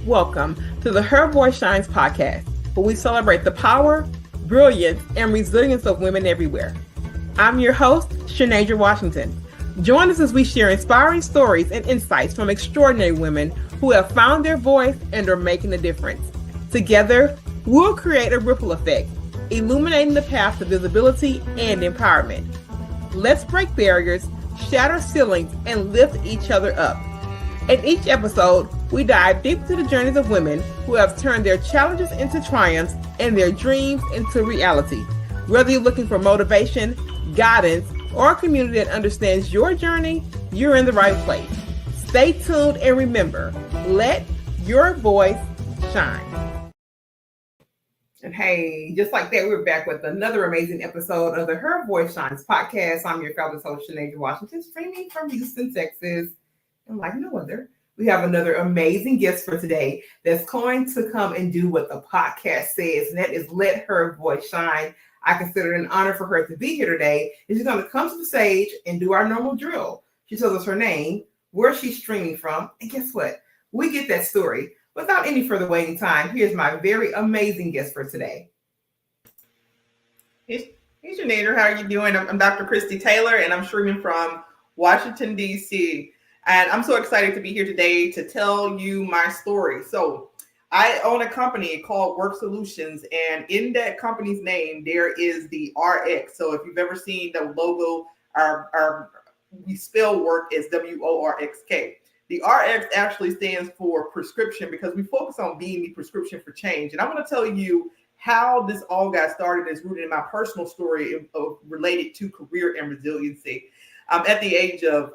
Welcome to the Her Voice Shines podcast, where we celebrate the power, brilliance, and resilience of women everywhere. I'm your host, Shanasia Washington. Join us as we share inspiring stories and insights from extraordinary women who have found their voice and are making a difference. Together, we'll create a ripple effect, illuminating the path to visibility and empowerment. Let's break barriers, shatter ceilings, and lift each other up. In each episode, we dive deep into the journeys of women who have turned their challenges into triumphs and their dreams into reality. Whether you're looking for motivation, guidance, or a community that understands your journey, you're in the right place. Stay tuned and remember, let your voice shine. And hey, just like that, we're back with another amazing episode of the Her Voice Shines podcast. I'm your fabulous host, Shanasia Washington, streaming from Houston, Texas. And like no other, we have another amazing guest for today that's going to come and do what the podcast says, and that is let her voice shine. I consider it an honor for her to be here today. And she's going to come to the stage and do our normal drill. She tells us her name, where she's streaming from, and guess what? We get that story. Without any further waiting time, here's my very amazing guest for today. Hey, Shanasia, how are you doing? I'm Dr. Kristy Taylor, and I'm streaming from Washington, D.C., and I'm so excited to be here today to tell you my story. So I own a company called WORxK Solutions, and in that company's name, there is the RX. So if you've ever seen the logo, we spell work as WORxK. The RX actually stands for prescription because we focus on being the prescription for change. And I'm going to tell you how this all got started is rooted in my personal story related to career and resiliency. At the age of,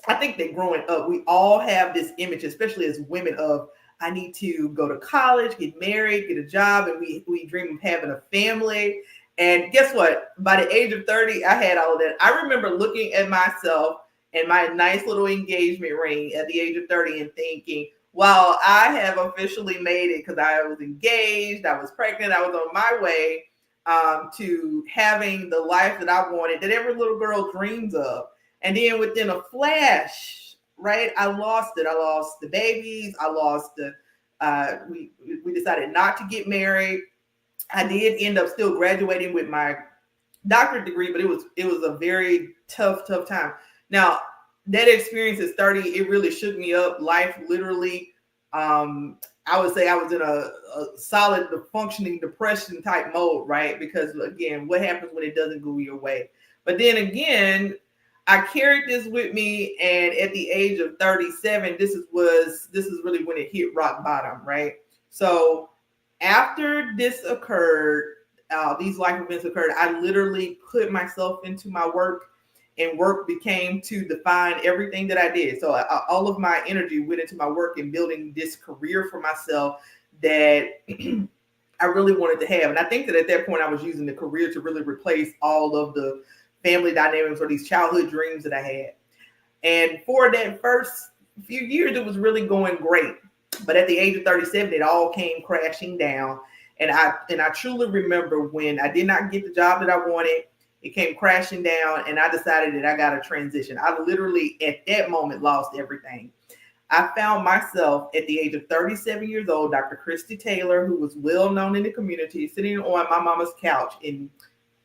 I think that growing up, we all have this image, especially as women, of I need to go to college, get married, get a job, and we dream of having a family. And guess what? By the age of 30, I had all of that. I remember looking at myself and my nice little engagement ring at the age of 30 and thinking, wow, I have officially made it because I was engaged, I was pregnant, I was on my way to having the life that I wanted, that every little girl dreams of. And then within a flash, right, I lost it. I lost the babies. I lost we decided not to get married. I did end up still graduating with my doctorate degree, but it was a very tough time. Now, that experience at 30, it really shook me up. Life literally, I would say I was in a solid functioning depression type mode, right? Because again, what happens when it doesn't go your way? But then again, I carried this with me, and at the age of 37, this is really when it hit rock bottom, right? So after this occurred, these life events occurred, I literally put myself into my work, and work became to define everything that I did. So all of my energy went into my work and building this career for myself that I really wanted to have. And I think that at that point, I was using the career to really replace all of the family dynamics or these childhood dreams that I had. And for that first few years, it was really going great. But at the age of 37, it all came crashing down. And I truly remember when I did not get the job that I wanted, it came crashing down, and I decided that I got to transition. I literally, at that moment, lost everything. I found myself at the age of 37 years old, Dr. Kristy Taylor, who was well known in the community, sitting on my mama's couch in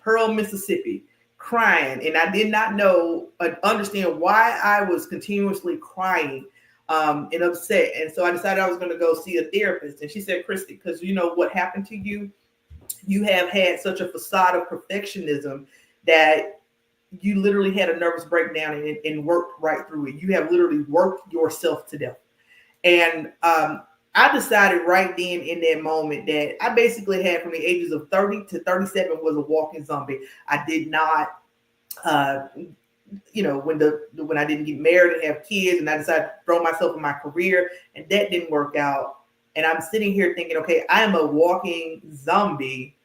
Pearl, Mississippi, crying. And I did not understand why I was continuously crying and upset. And so I decided I was going to go see a therapist. And she said, Kristy, because you know what happened to you? You have had such a facade of perfectionism that you literally had a nervous breakdown and worked right through it. You have literally worked yourself to death. And I decided right then in that moment that I basically had from the ages of 30 to 37 was a walking zombie. I did not, when I didn't get married and have kids, and I decided to throw myself in my career, and that didn't work out. And I'm sitting here thinking, okay, I am a walking zombie.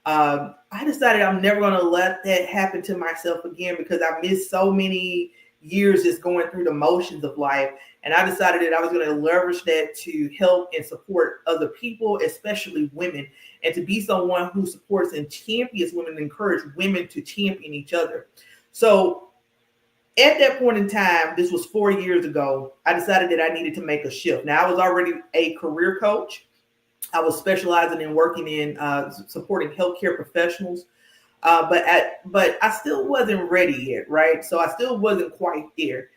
I decided I'm never going to let that happen to myself again because I missed so many years just going through the motions of life. And I decided that I was going to leverage that to help and support other people, especially women, and to be someone who supports and champions women and encourage women to champion each other. So At that point in time, this was 4 years ago, I decided that I needed to make a shift. Now, I was already a career coach. I was specializing in working in supporting healthcare professionals, but I still wasn't ready yet, right? So I still wasn't quite there.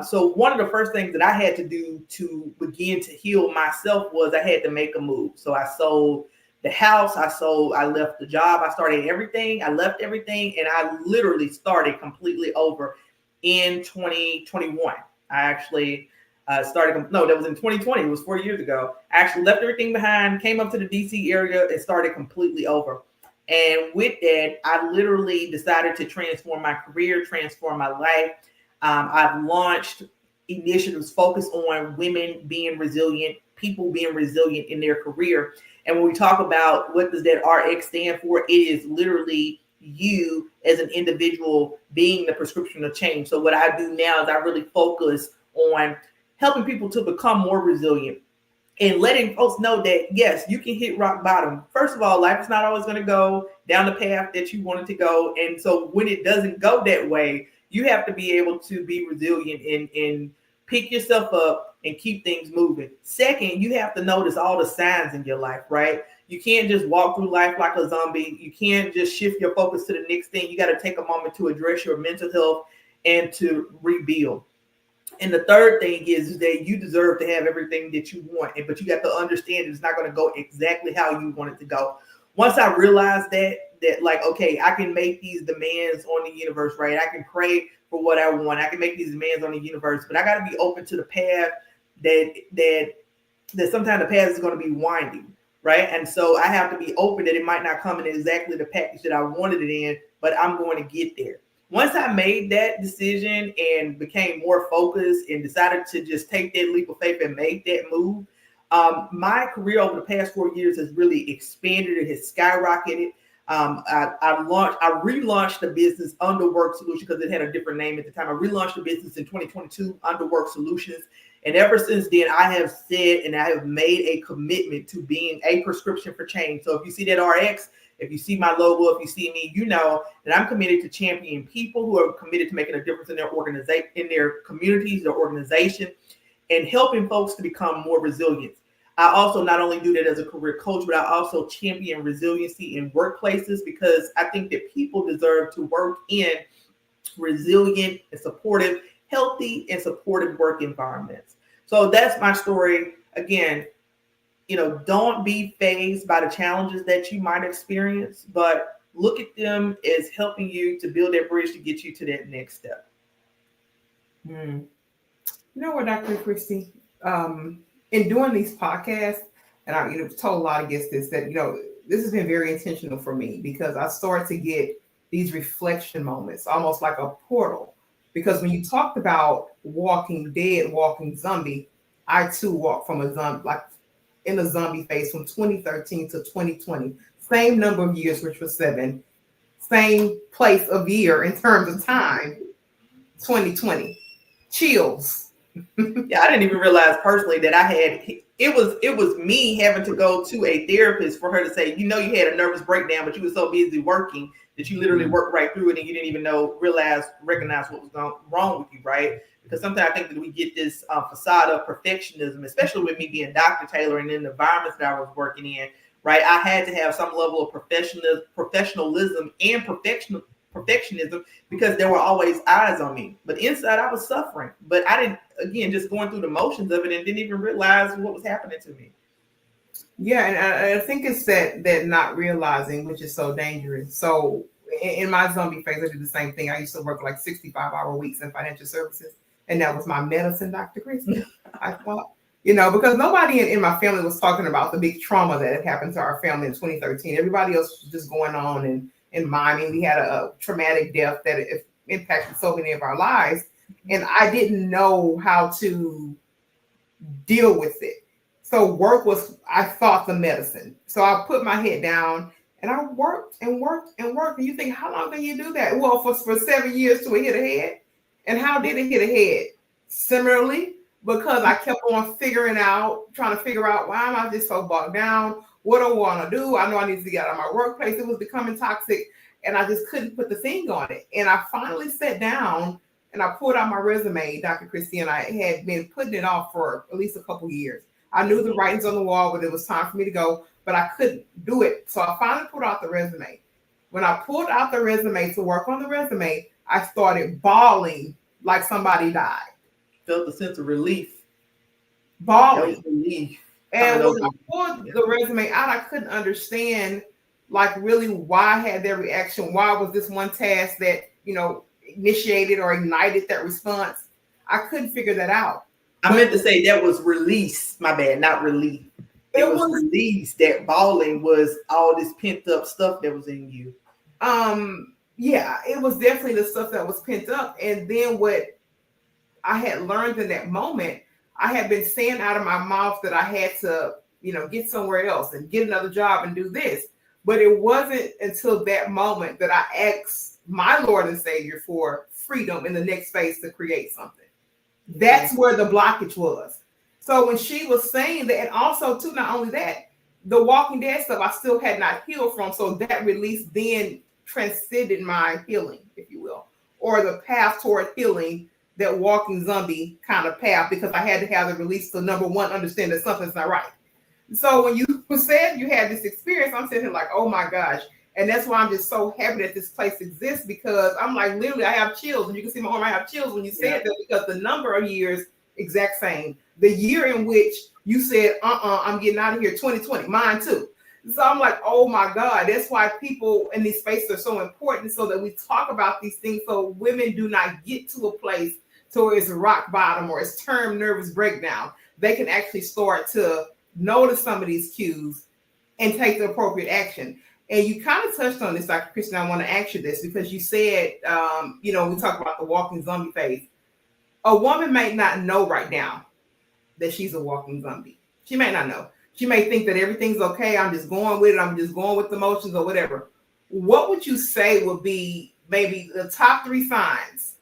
So one of the first things that I had to do to begin to heal myself was I had to make a move. So I sold the house, I left the job, I started everything, I left everything, and I literally started completely over in 2021. I actually that was in 2020. It was 4 years ago. I actually left everything behind, came up to the DC area, and started completely over. And with that, I literally decided to transform my career, transform my life. I've launched initiatives focused on women being resilient, people being resilient in their career. And when we talk about what does that RX stand for, it is literally you as an individual being the prescription of change. So what I do now is I really focus on helping people to become more resilient and letting folks know that, yes, you can hit rock bottom. First of all, life is not always going to go down the path that you want it to go. And so when it doesn't go that way, you have to be able to be resilient and pick yourself up and keep things moving. Second, you have to notice all the signs in your life, right? You can't just walk through life like a zombie. You can't just shift your focus to the next thing. You got to take a moment to address your mental health and to rebuild. And the third thing is that you deserve to have everything that you want, but you got to understand it's not going to go exactly how you want it to go. Once I realized that like, okay, I can make these demands on the universe, right? I can pray for what I want. I can make these demands on the universe, but I got to be open to the path that sometimes the path is going to be winding, right? And so I have to be open that it might not come in exactly the package that I wanted it in, but I'm going to get there. Once I made that decision and became more focused and decided to just take that leap of faith and make that move, my career over the past 4 years has really expanded. It has skyrocketed. I relaunched the business under WORxK Solutions because it had a different name at the time. I relaunched the business in 2022 under WORxK Solutions. And ever since then, I have said and I have made a commitment to being a prescription for change. So if you see that RX, if you see my logo, if you see me, you know that I'm committed to championing people who are committed to making a difference in their organization, in their communities, their organization, and helping folks to become more resilient. I also not only do that as a career coach, but I also champion resiliency in workplaces because I think that people deserve to work in resilient and supportive, healthy and supportive work environments. So that's my story. Again, don't be fazed by the challenges that you might experience, but look at them as helping you to build that bridge to get you to that next step. You know what, Dr. Kristy? In doing these podcasts, and I've told a lot of guests this, that, this has been very intentional for me because I start to get these reflection moments, almost like a portal. Because when you talked about walking dead, walking zombie, I too walked from a zombie, like in a zombie phase from 2013 to 2020. Same number of years, which was 7. Same place of year in terms of time, 2020. Chills. Yeah, I didn't even realize personally that I had it was me having to go to a therapist for her to say, you had a nervous breakdown, but you were so busy working that you literally worked right through it and you didn't even recognize what was going wrong with you, right? Because sometimes I think that we get this facade of perfectionism, especially with me being Dr. Taylor and in the environments that I was working in, right? I had to have some level of professionalism and perfectionism because there were always eyes on me. But inside I was suffering. But I didn't, again, just going through the motions of it and didn't even realize what was happening to me. Yeah, and I think it's that not realizing, which is so dangerous. So in my zombie phase, I did the same thing. I used to work like 65-hour weeks in financial services. And that was my medicine, Dr. Kristy. I thought, because nobody in my family was talking about the big trauma that had happened to our family in 2013. Everybody else was just going on and miming. We had a traumatic death that impacted so many of our lives. And I didn't know how to deal with it. So work was, I thought, the medicine. So I put my head down and I worked and worked and worked. And you think, how long can you do that? Well, for 7 years till it hit ahead. And how did it hit ahead? Similarly, because I kept on trying to figure out why am I just so bogged down? What do I want to do? I know I need to get out of my workplace. It was becoming toxic and I just couldn't put the thing on it. And I finally sat down and I pulled out my resume, Dr. Kristy, and I had been putting it off for at least a couple years. I knew the writings on the wall, but it was time for me to go, but I couldn't do it. So I finally pulled out the resume. When I pulled out the resume to work on the resume, I started bawling like somebody died. Felt a sense of relief. Bawling. Relief. And when I pulled the resume out, I couldn't understand like really why I had that reaction. Why was this one task that, initiated or ignited that response? I couldn't figure that out. I meant to say that was release. My bad, not relief. It was release. That bawling was all this pent up stuff that was in you. Yeah, it was definitely the stuff that was pent up. And then what I had learned in that moment, I had been saying out of my mouth that I had to, get somewhere else and get another job and do this. But it wasn't until that moment that I asked my Lord and Savior for freedom in the next phase to create something. That's where the blockage was. So when she was saying that, and also too, not only that, the Walking Dead stuff I still had not healed from. So that release then transcended my healing, if you will, or the path toward healing, that walking zombie kind of path, because I had to have the release to, number one, understand that something's not right. So when you said you had this experience, I'm sitting here like, oh my gosh. And that's why I'm just so happy that this place exists, because I'm like, literally, I have chills. And you can see my arm, I have chills when you said that, because the number of years, exact same. The year in which you said, I'm getting out of here, 2020, mine too. So I'm like, oh my God, that's why people in these spaces are so important, so that we talk about these things so women do not get to a place to where it's rock bottom or it's term nervous breakdown. They can actually start to notice some of these cues and take the appropriate action. And you kind of touched on this, Dr. Kristy. I want to ask you this, because you said, we talk about the walking zombie phase. A woman may not know right now that she's a walking zombie. She may not know. She may think that everything's okay. I'm just going with it. I'm just going with the motions or whatever. What would you say would be maybe the top 3 signs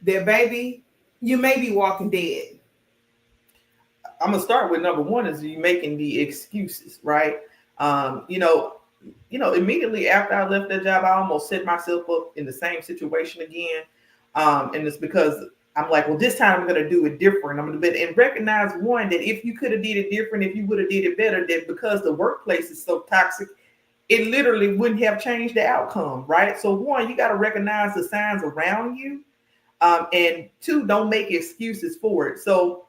that, baby, you may be walking dead? I'm going to start with number 1 is you making the excuses, right? Immediately after I left that job, I almost set myself up in the same situation again. And it's because I'm like, well, this time I'm going to do it different. I'm going to and recognize, one, that if you could have did it different, if you would have did it better, that because the workplace is so toxic, it literally wouldn't have changed the outcome, right? So 1, you got to recognize the signs around you. And 2, don't make excuses for it. So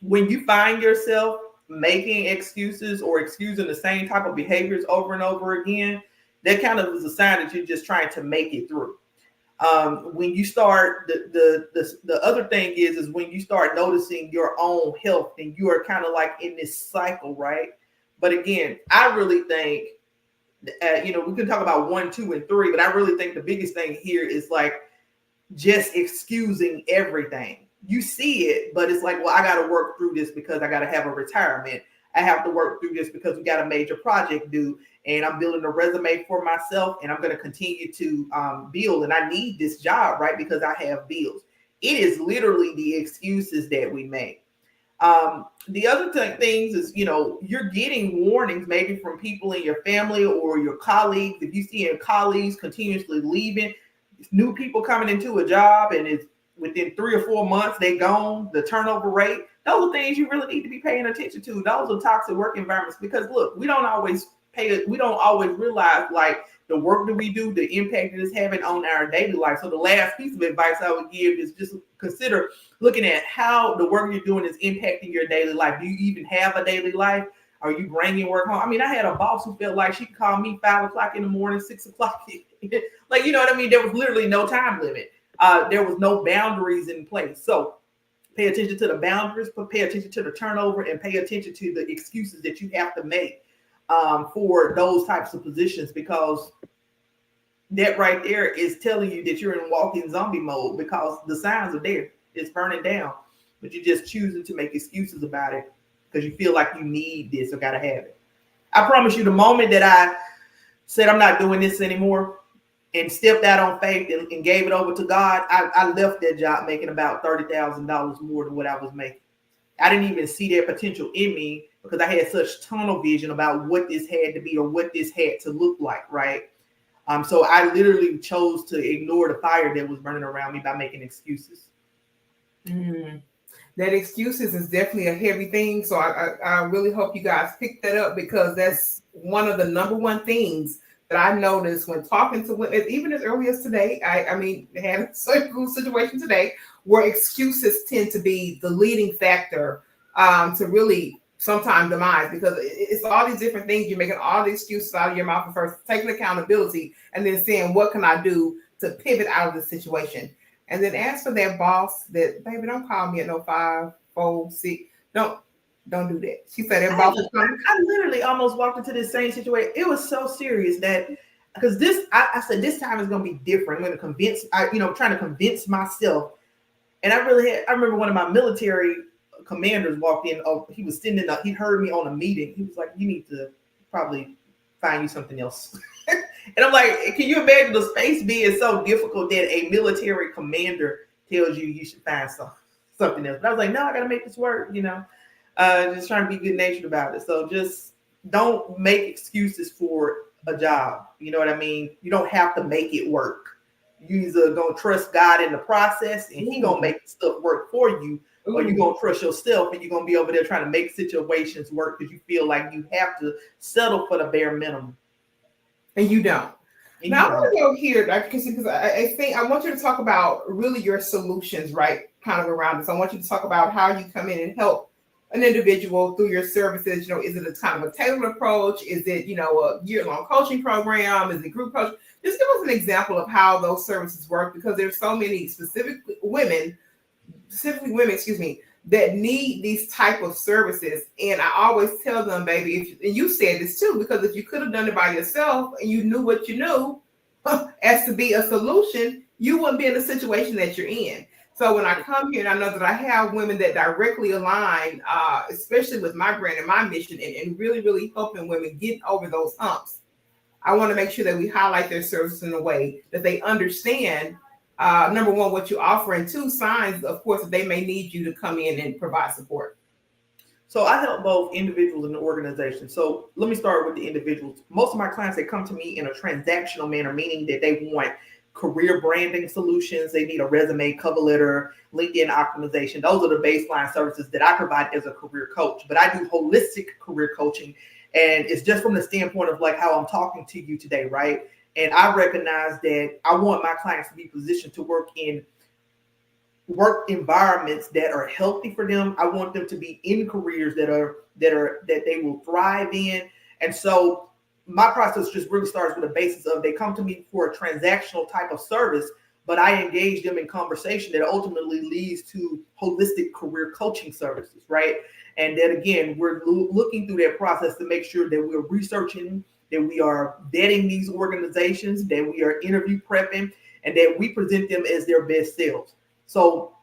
when you find yourself making excuses or excusing the same type of behaviors over and over again, that kind of is a sign that you're just trying to make it through. When you start, the other thing is when you start noticing your own health and you are kind of like in this cycle, right? But again, I really think, we can talk about 1, 2, and 3, but I really think the biggest thing here is like just excusing everything. You see it, but it's like, well, I got to work through this because I got to have a retirement. I have to work through this because we got a major project due, and I'm building a resume for myself, and I'm going to continue to build, and I need this job, right? Because I have bills. It is literally the excuses that we make. The other things is, you're getting warnings maybe from people in your family or your colleagues. If you see your colleagues continuously leaving, new people coming into a job, and it's within 3 or 4 months, they gone, the turnover rate, those are things you really need to be paying attention to. Those are toxic work environments, because look, we don't always realize like the work that we do, the impact that it's having on our daily life. So the last piece of advice I would give is just consider looking at how the work you're doing is impacting your daily life. Do you even have a daily life? Are you bringing work home? I mean, I had a boss who felt like she could call me 5 o'clock in the morning, 6 o'clock. Like, you know what I mean? There was literally no time limit. There was no boundaries in place. So pay attention to the boundaries, but pay attention to the turnover, and pay attention to the excuses that you have to make for those types of positions, because that right there is telling you that you're in walking zombie mode, because the signs are there. It's burning down, but you're just choosing to make excuses about it because you feel like you need this or got to have it. I promise you, the moment that I said I'm not doing this anymore and stepped out on faith and gave it over to God, I left that job making about $30,000 more than what I was making. I didn't even see that potential in me because I had such tunnel vision about what this had to be or what this had to look like, right? So I literally chose to ignore the fire that was burning around me by making excuses. Mm. That excuses is definitely a heavy thing. So I really hope you guys pick that up, because that's one of the number one things that I noticed when talking to women, even as early as today. I mean, had a certain situation today where excuses tend to be the leading factor to really sometimes demise, because it's all these different things. You're making all the excuses out of your mouth, and first taking accountability and then saying, what can I do to pivot out of the situation? And then as for that boss, that baby, don't call me at no 5, 4, 6. Don't do that. She said that boss is coming. I literally almost walked into this same situation. It was so serious that because I said this time is going to be different. I'm going to trying to convince myself. And I remember one of my military commanders walked in. Oh, he was sitting he heard me on a meeting. He was like, "You need to probably find you something else." And I'm like, can you imagine the space being so difficult that a military commander tells you should find something else? But I was like, no, I got to make this work, just trying to be good natured about it. So just don't make excuses for a job. You know what I mean? You don't have to make it work. You either gonna trust God in the process and He gonna make stuff work for you, or you gonna trust yourself and you're gonna be over there trying to make situations work because you feel like you have to settle for the bare minimum. And you don't. Now I want to go here, Dr. Kristy, because I think I want you to talk about really your solutions, right? Kind of around this. I want you to talk about how you come in and help an individual through your services. Is it a kind of a tailored approach? Is it, a year-long coaching program? Is it group coaching? Just give us an example of how those services work, because there's so many specifically women, that need these type of services. And I always tell them, baby, and you said this too, because if you could have done it by yourself and you knew what you knew as to be a solution, you wouldn't be in the situation that you're in. So when I come here and I know that I have women that directly align, especially with my brand and my mission, and really, really helping women get over those humps, I want to make sure that we highlight their services in a way that they understand, number one, what you offer, and two, signs, of course, that they may need you to come in and provide support. So I help both individuals and organizations. So let me start with the individuals. Most of my clients, they come to me in a transactional manner, meaning that they want career branding solutions. They need a resume, cover letter, LinkedIn optimization. Those are the baseline services that I provide as a career coach. But I do holistic career coaching. And it's just from the standpoint of like how I'm talking to you today, right? And I recognize that I want my clients to be positioned to work in work environments that are healthy for them. I want them to be in careers that they will thrive in. And so my process just really starts with the basis of they come to me for a transactional type of service, but I engage them in conversation that ultimately leads to holistic career coaching services, right? And then again, we're looking through that process to make sure that we're researching, that we are vetting these organizations, that we are interview prepping, and that we present them as their best selves. So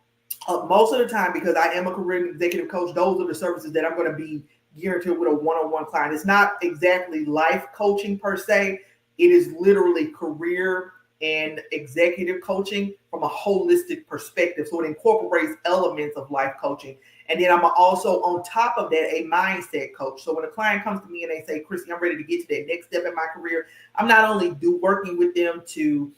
most of the time, because I am a career executive coach, those are the services that I'm going to be geared to with a one-on-one client. It's not exactly life coaching per se. It is literally career and executive coaching from a holistic perspective. So it incorporates elements of life coaching. And then I'm also, on top of that, a mindset coach. So when a client comes to me and they say, Kristy, I'm ready to get to that next step in my career, I'm not only working with them to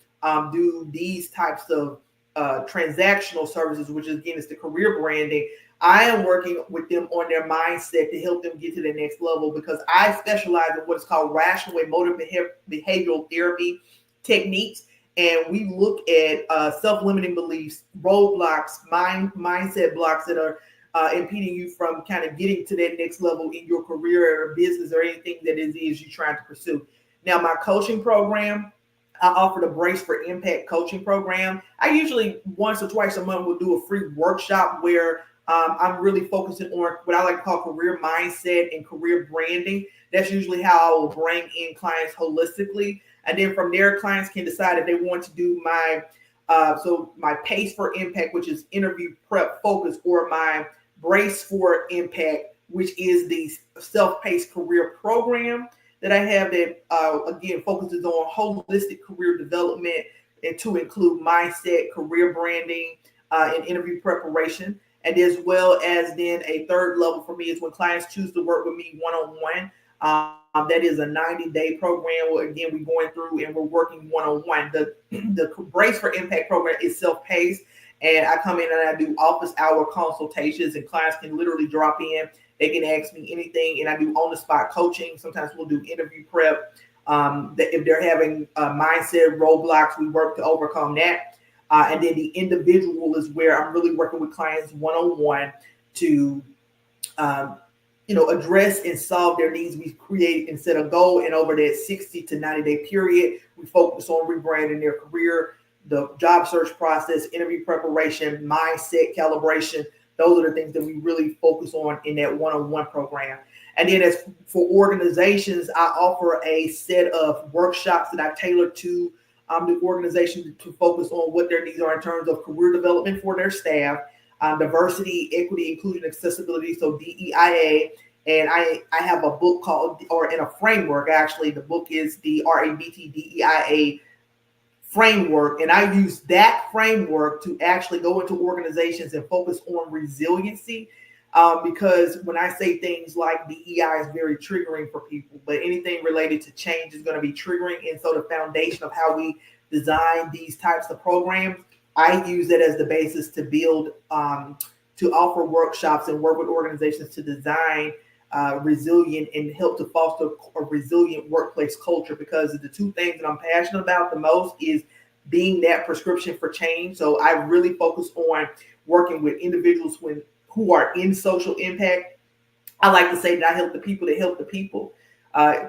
do these types of transactional services, which again is the career branding. I am working with them on their mindset to help them get to the next level, because I specialize in what is called rational emotive behavioral therapy techniques. And we look at self-limiting beliefs, roadblocks, mindset blocks that are impeding you from kind of getting to that next level in your career or business or anything that it is you're trying to pursue. Now, my coaching program, I offer the Brace for Impact coaching program. I usually once or twice a month will do a free workshop where I'm really focusing on what I like to call career mindset and career branding. That's usually how I will bring in clients holistically. And then from there, clients can decide if they want to do my Pace for Impact, which is interview prep focus, or my Brace for Impact, which is the self-paced career program that I have that, again, focuses on holistic career development and to include mindset, career branding, and interview preparation. And as well as then a third level for me is when clients choose to work with me one-on-one. That is a 90-day program where, again, we're going through and we're working one-on-one. The Brace for Impact program is self-paced, and I come in and I do office hour consultations, and clients can literally drop in. They can ask me anything, and I do on-the-spot coaching. Sometimes we'll do interview prep. If they're having mindset roadblocks, we work to overcome that. And then the individual is where I'm really working with clients one-on-one to address and solve their needs. We create and set a goal, and over that 60 to 90-day period, we focus on rebranding their career, the job search process, interview preparation, mindset calibration. Those are the things that we really focus on in that one-on-one program. And then as for organizations, I offer a set of workshops that I tailor to the organization to focus on what their needs are in terms of career development for their staff, diversity, equity, inclusion, accessibility, so DEIA. And I have a book called, or in a framework, actually, the book is the RABT DEIA framework. And I use that framework to actually go into organizations and focus on resiliency. Because when I say things like DEI is very triggering for people, but anything related to change is going to be triggering. And so the foundation of how we design these types of programs, I use that as the basis to build, to offer workshops and work with organizations to design resilient and help to foster a resilient workplace culture, because the two things that I'm passionate about the most is being that prescription for change. So I really focus on working with individuals who are in social impact. I like to say that I help the people that help the people,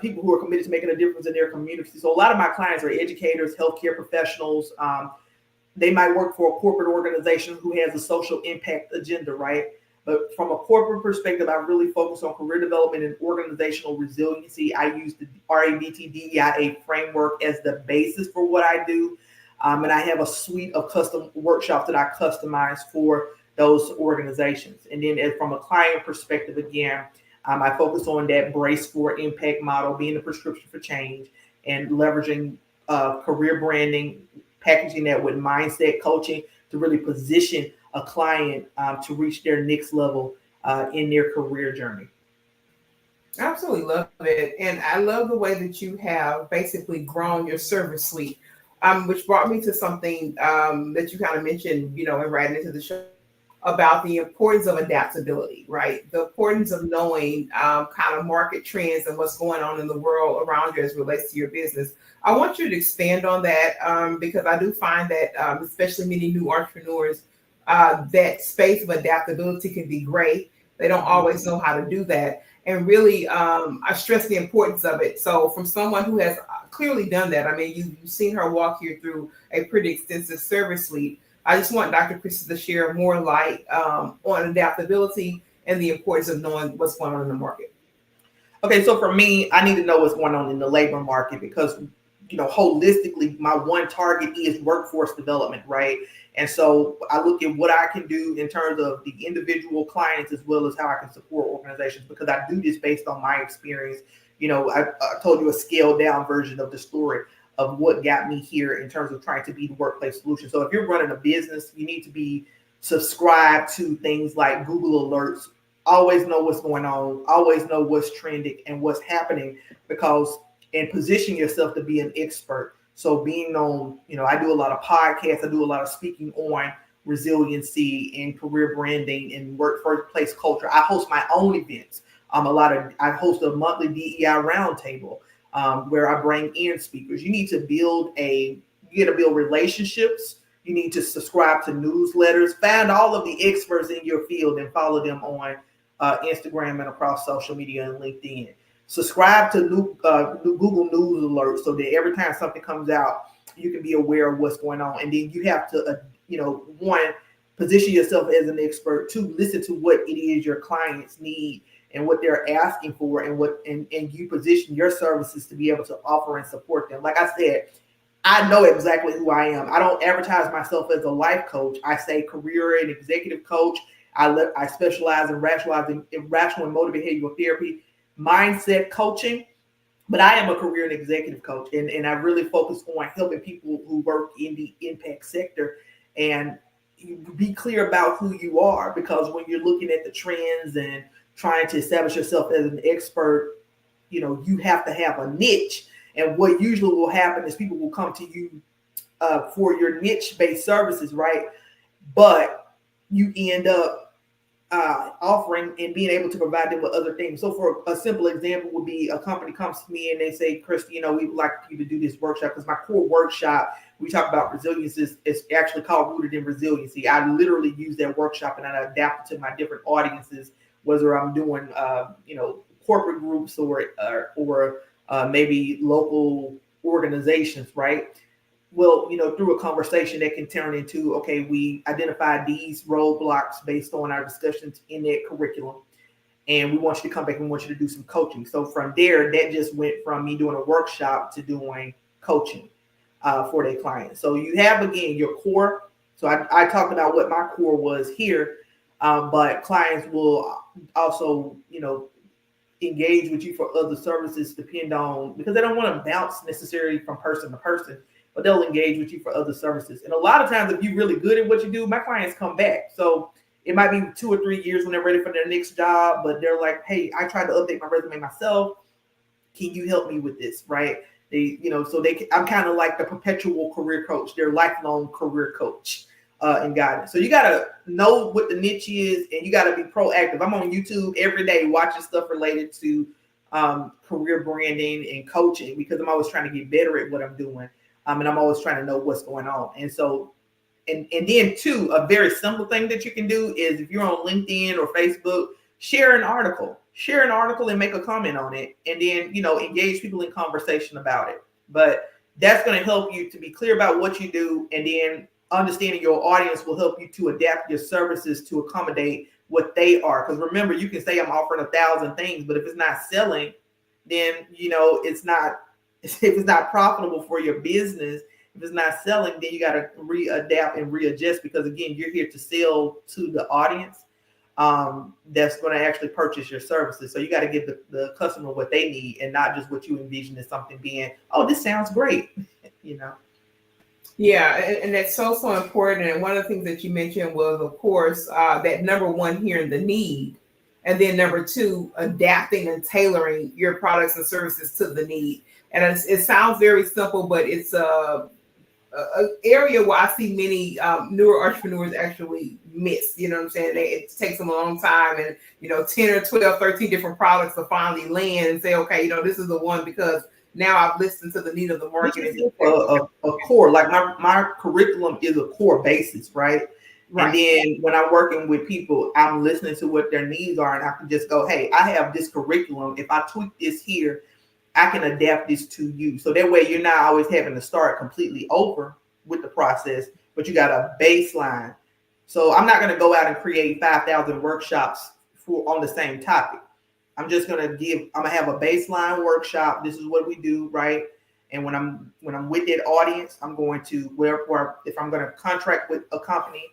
people who are committed to making a difference in their community. So a lot of my clients are educators, healthcare professionals. They might work for a corporate organization who has a social impact agenda, right? But from a corporate perspective, I really focus on career development and organizational resiliency. I use the RABT DEIA framework as the basis for what I do. And I have a suite of custom workshops that I customize for those organizations. And then from a client perspective, again, I focus on that Brace for Impact model, being the prescription for change, and leveraging career branding, packaging that with mindset coaching to really position a client to reach their next level in their career journey. Absolutely love it. And I love the way that you have basically grown your service suite, which brought me to something that you kind of mentioned, and right into the show, about the importance of adaptability, right? The importance of knowing kind of market trends and what's going on in the world around you as it relates to your business. I want you to expand on that because I do find that especially many new entrepreneurs, that space of adaptability can be great. They don't always know how to do that. And really, I stress the importance of it. So from someone who has clearly done that, I mean, you've seen her walk you through a pretty extensive service suite. I just want Dr. Kristy to share more light on adaptability and the importance of knowing what's going on in the market. Okay, so for me, I need to know what's going on in the labor market because, holistically, my one target is workforce development, right? And so I look at what I can do in terms of the individual clients as well as how I can support organizations, because I do this based on my experience. I told you a scaled down version of the story of what got me here in terms of trying to be the workplace solution. So if you're running a business, you need to be subscribed to things like Google Alerts. Always know what's going on, always know what's trending and what's happening, and position yourself to be an expert. So being on, I do a lot of podcasts, I do a lot of speaking on resiliency and career branding and workplace culture. I host my own events. I host a monthly DEI roundtable where I bring in speakers. You need to build relationships. You need to subscribe to newsletters, find all of the experts in your field and follow them on Instagram and across social media and LinkedIn. Subscribe to Google News alerts so that every time something comes out, you can be aware of what's going on. And then you have to, one, position yourself as an expert. Two, listen to what it is your clients need and what they're asking for, and you position your services to be able to offer and support them. Like I said, I know exactly who I am. I don't advertise myself as a life coach. I say career and executive coach. I specialize in rational and motor behavioral therapy, mindset coaching, but I am a career and executive coach. And I really focus on helping people who work in the impact sector and be clear about who you are, because when you're looking at the trends and trying to establish yourself as an expert, you have to have a niche. And what usually will happen is people will come to you for your niche-based services, right? But you end up offering and being able to provide them with other things. So for a simple example would be a company comes to me and they say, Kristy, we would like you to do this workshop because my core workshop, we talk about resilience, is actually called Rooted in Resiliency. I literally use that workshop and I adapt it to my different audiences, whether I'm doing, corporate groups or maybe local organizations, right? Well, through a conversation that can turn into, okay, we identified these roadblocks based on our discussions in that curriculum. And we want you to come back and we want you to do some coaching. So from there, that just went from me doing a workshop to doing coaching for their clients. So you have, again, your core. So I talked about what my core was here, but clients will also, engage with you for other services because they don't want to bounce necessarily from person to person, but they'll engage with you for other services. And a lot of times, if you're really good at what you do, my clients come back. So it might be 2 or 3 years when they're ready for their next job, but they're like, hey, I tried to update my resume myself. Can you help me with this? Right. I'm kind of like the perpetual career coach, their lifelong career coach and guidance. So you got to know what the niche is and you got to be proactive. I'm on YouTube every day watching stuff related to career branding and coaching because I'm always trying to get better at what I'm doing. And I'm always trying to know what's going on. And so, and then too, a very simple thing that you can do is if you're on LinkedIn or Facebook, share an article and make a comment on it. And then, engage people in conversation about it. But that's going to help you to be clear about what you do. And then understanding your audience will help you to adapt your services to accommodate what they are. Because remember, you can say I'm offering 1,000 things, but if it's not selling, then, if it's not profitable for your business, if it's not selling, then you got to readapt and readjust because, again, you're here to sell to the audience that's going to actually purchase your services. So you got to give the customer what they need and not just what you envision as something being, oh, this sounds great, Yeah, and that's so important. And one of the things that you mentioned was, of course, that number one, hearing the need. And then number two, adapting and tailoring your products and services to the need. And it sounds very simple, but it's a area where I see many newer entrepreneurs actually miss. You know what I'm saying? It takes them a long time and, 10 or 12, 13 different products to finally land and say, okay, this is the one because now I've listened to the need of the market. A core, like my curriculum is a core basis, right? And then when I'm working with people, I'm listening to what their needs are and I can just go, hey, I have this curriculum. If I tweak this here, I can adapt this to you. So that way you're not always having to start completely over with the process, but you got a baseline. So I'm not going to go out and create 5,000 workshops on the same topic. I'm just going to have a baseline workshop. This is what we do, right? And when I'm with that audience, I'm going to if I'm going to contract with a company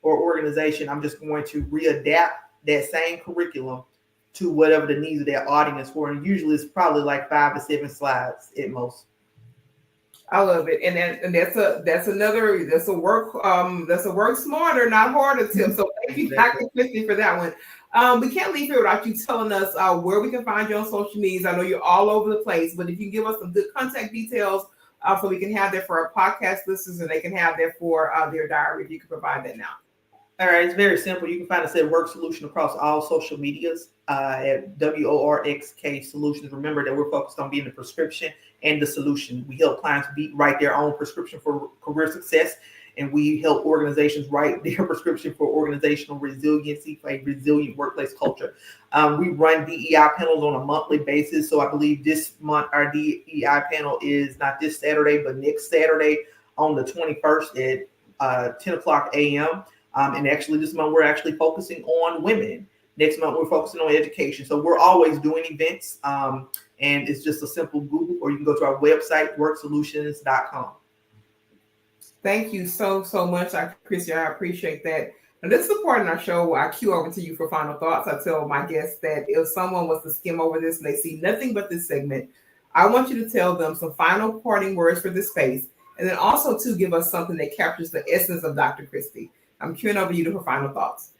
or organization, I'm just going to readapt that same curriculum to whatever the needs of their audience for. And usually it's probably like 5 to 7 slides at most. I love it. And that's a work smarter, not harder tip. So thank you, Dr. Kristy, for that one. We can't leave here without you telling us where we can find you on social media. I know you're all over the place, but if you give us some good contact details so we can have that for our podcast listeners and they can have that for their diary, if you can provide that now. All right, it's very simple. You can find us at WORxK Solutions across all social medias at WORxK Solutions. Remember that we're focused on being the prescription and the solution. We help clients write their own prescription for career success, and we help organizations write their prescription for organizational resiliency, for a resilient workplace culture. We run DEI panels on a monthly basis. So I believe this month our DEI panel is not this Saturday, but next Saturday on the 21st at 10 o'clock a.m. And actually this month we're actually focusing on women. Next month we're focusing on education. So we're always doing events and it's just a simple Google, or you can go to our website, WORxSolutions.com. Thank you so much, Dr. Kristy. I appreciate that. And this is the part in our show where I cue over to you for final thoughts. I tell my guests that if someone was to skim over this and they see nothing but this segment, I want you to tell them some final parting words for this space. And then also to give us something that captures the essence of Dr. Kristy. I'm queuing over you for final thoughts.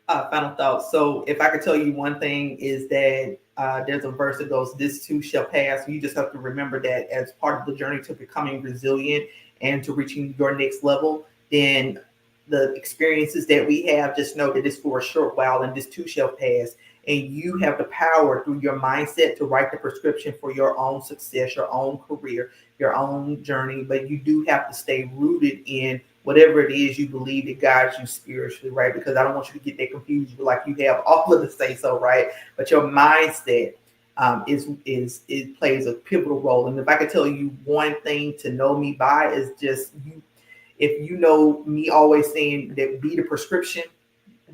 Final thoughts. So, if I could tell you one thing, is that there's a verse that goes, "This too shall pass." You just have to remember that as part of the journey to becoming resilient and to reaching your next level. Then the experiences that we have, just know that it's for a short while, and this too shall pass. And you have the power through your mindset to write the prescription for your own success, your own career, your own journey. But you do have to stay rooted in whatever it is you believe that guides you spiritually, right? Because I don't want you to get that confused. Like, you have all of the say so, right? But your mindset is it plays a pivotal role. And if I could tell you one thing to know me by, is just you. If you know me always saying that, be the prescription,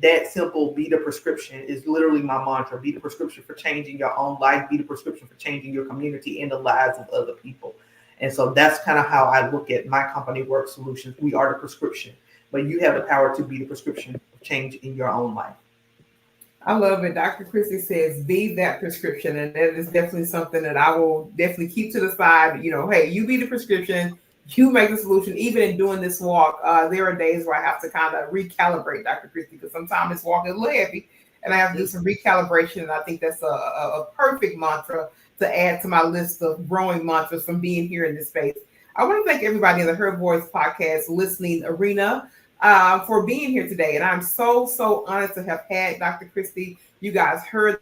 that simple, be the prescription, is literally my mantra. Be the prescription for changing your own life, be the prescription for changing your community and the lives of other people. And so that's kind of how I look at my company, WORxK Solutions. We are the prescription, but you have the power to be the prescription of change in your own life. I love it. Dr. Kristy says, be that prescription. And that is definitely something that I will definitely keep to the side. You know, hey, you be the prescription, you make the solution. Even in doing this walk, there are days where I have to kind of recalibrate, Dr. Kristy, because sometimes this walk is a little heavy and I have to do some recalibration. And I think that's a perfect mantra to add to my list of growing mantras from being here in this space. I want to thank everybody in the Her Voice podcast listening arena for being here today. And I'm so honored to have had Dr. Kristy. You guys heard.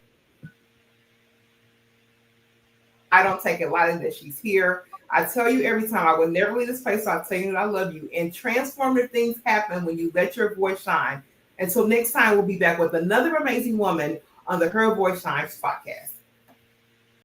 I don't take it lightly that she's here. I tell you every time, I will never leave this place. So I tell you that I love you. And transformative things happen when you let your voice shine. Until next time, we'll be back with another amazing woman on the Her Voice Shines podcast.